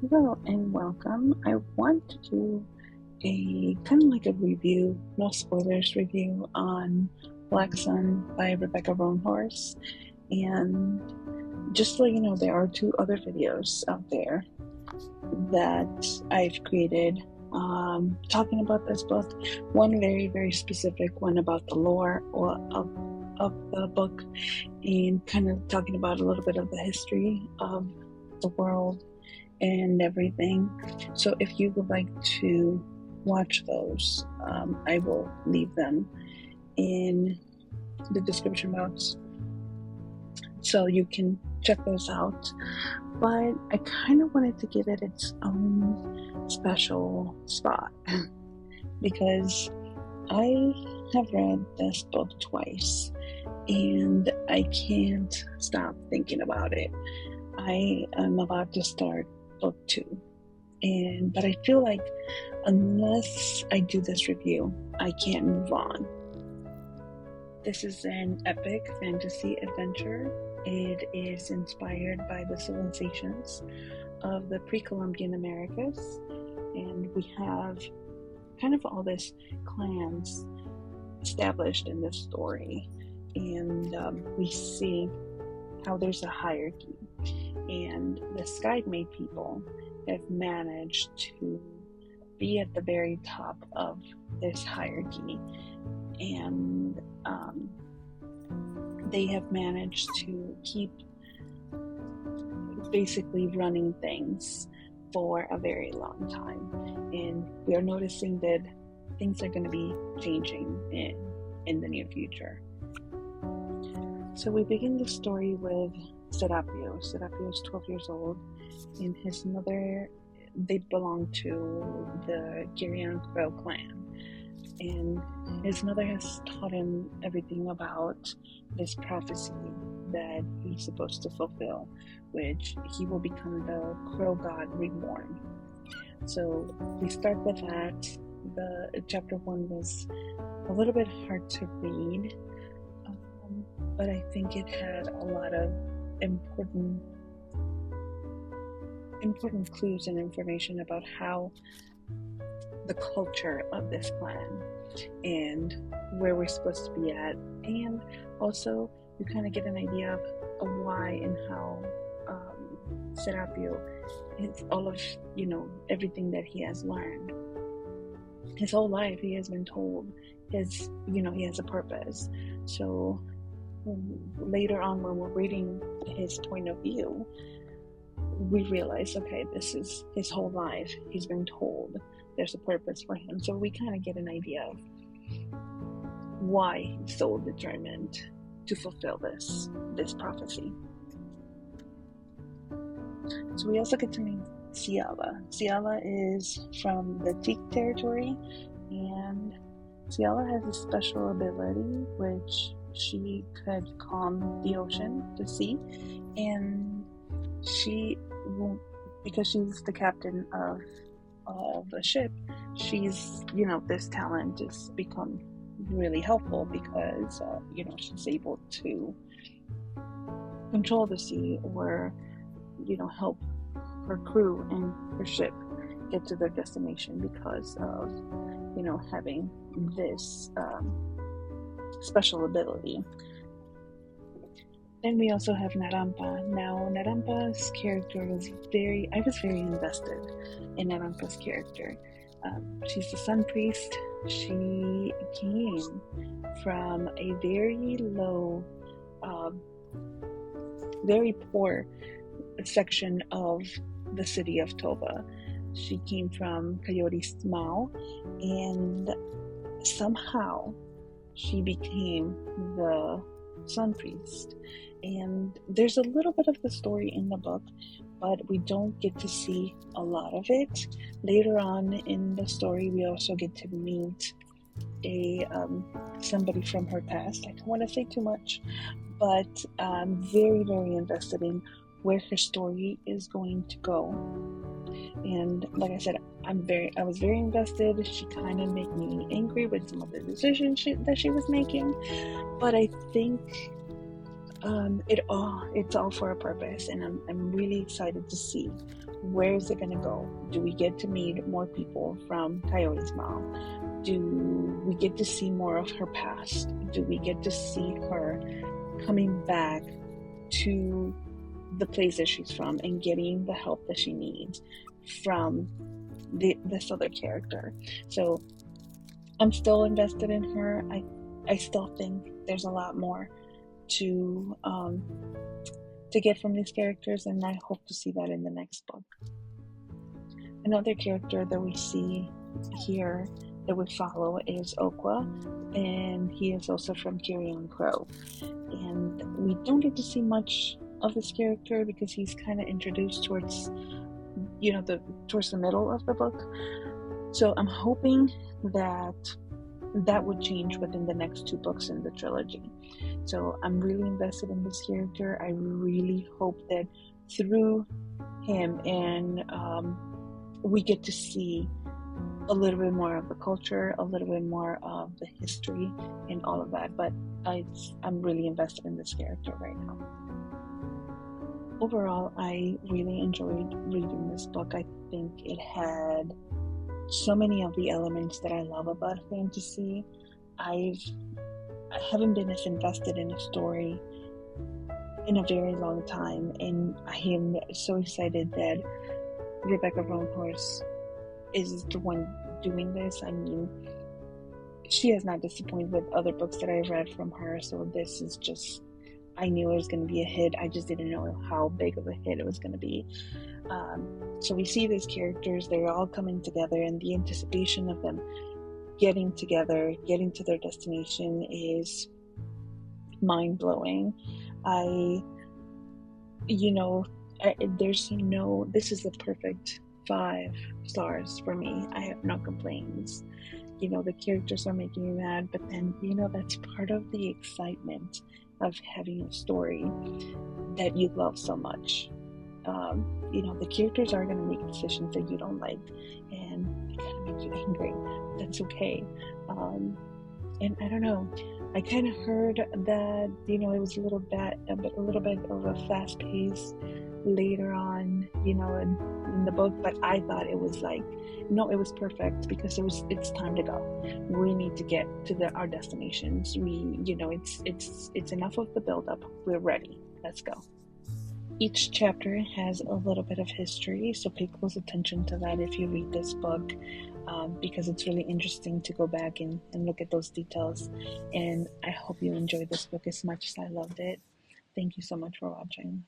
Hello and welcome. I want to do a kind of like a review, no spoilers review on Black Sun by Rebecca Roanhorse. And just to let you know, there are two other videos out there that I've created talking about this book. One very, very specific one about the lore of the book and kind of talking about a little bit of the history of the world and everything. So if you would like to watch those, I will leave them in the description box so you can check those out. But I kind of wanted to give it its own special spot because I have read this book twice and I can't stop thinking about it. I am about to start book 2, but I feel like unless I do this review, I can't move on. This is an epic fantasy adventure. It is inspired by the civilizations of the pre-Columbian Americas, and we have kind of all these clans established in this story, and we see how there's a hierarchy. And the Sky-made people have managed to be at the very top of this hierarchy, and they have managed to keep basically running things for a very long time. And we are noticing that things are going to be changing in the near future. So we begin the story with Serapio. Serapio is 12 years old, and his mother, they belong to the Girion Crow clan. And his mother has taught him everything about this prophecy that he's supposed to fulfill, which he will become the Crow God reborn. So we start with that. The chapter 1 was a little bit hard to read, but I think it had a lot of important clues and information about how the culture of this clan and where we're supposed to be at, and also you kind of get an idea of why and how Serapio is all of everything that he has learned his whole life. He has been told he has a purpose. So later on, when we're reading his point of view, we realize, okay, this is his whole life. He's been told there's a purpose for him. So we kind of get an idea of why he's so determined to fulfill this prophecy. So we also get to meet Ciala. Ciala is from the Teak territory, and Ciala has a special ability which she could calm the ocean, the sea, and because she's the captain of the ship, she's this talent has become really helpful because she's able to control the sea or help her crew and her ship get to their destination because of having this special ability. Then we also have Narampa. Now, Narampa's character I was very invested in Narampa's character. She's the sun priest. She came from a very low, very poor section of the city of Toba. She came from Coyote Smau, and somehow she became the sun priest. And there's a little bit of the story in the book, but we don't get to see a lot of it. Later on in the story, we also get to meet somebody from her past. I don't want to say too much, but I'm very, very invested in where her story is going to go. And like I said, I was very invested. She kind of made me angry with some of the decisions that she was making, but I think It's all for a purpose, and I'm really excited to see where is it going to go. Do we get to meet more people from Coyote's mom? Do we get to see more of her past? Do we get to see her coming back to the place that she's from and getting the help that she needs from this other character? So I'm still invested in her. I still think there's a lot more to get from these characters, and I hope to see that in the next book. Another character that we see here that we follow is Okwa, and he is also from Carrion Crow. And we don't get to see much of this character because he's kind of introduced towards the middle of the book. So I'm hoping that would change within the next 2 books in the trilogy. So I'm really invested in this character. I really hope that through him and we get to see a little bit more of the culture, a little bit more of the history and all of that. But I'm really invested in this character right now. Overall, I really enjoyed reading this book. I think it had so many of the elements that I love about fantasy. I haven't been as invested in a story in a very long time, and I am so excited that Rebecca Roanhorse is the one doing this. I mean, she has not disappointed with other books that I've read from her, so this is just, I knew it was going to be a hit. I just didn't know how big of a hit it was going to be. So we see these characters, they're all coming together, and the anticipation of them getting together, getting to their destination is mind-blowing. This is the perfect 5 stars for me. I have no complaints. The characters are making me mad, but then, that's part of the excitement of having a story that you love so much. The characters are going to make decisions that you don't like, and it kind of makes you angry. That's okay. And I don't know. I kind of heard that it was a little bit of a fast pace later on, in the book. But I thought it was no, it was perfect because it's time to go. We need to get to our destinations. It's enough of the build up. We're ready. Let's go. Each chapter has a little bit of history, so pay close attention to that if you read this book, because it's really interesting to go back and look at those details. And I hope you enjoyed this book as much as I loved it. Thank you so much for watching.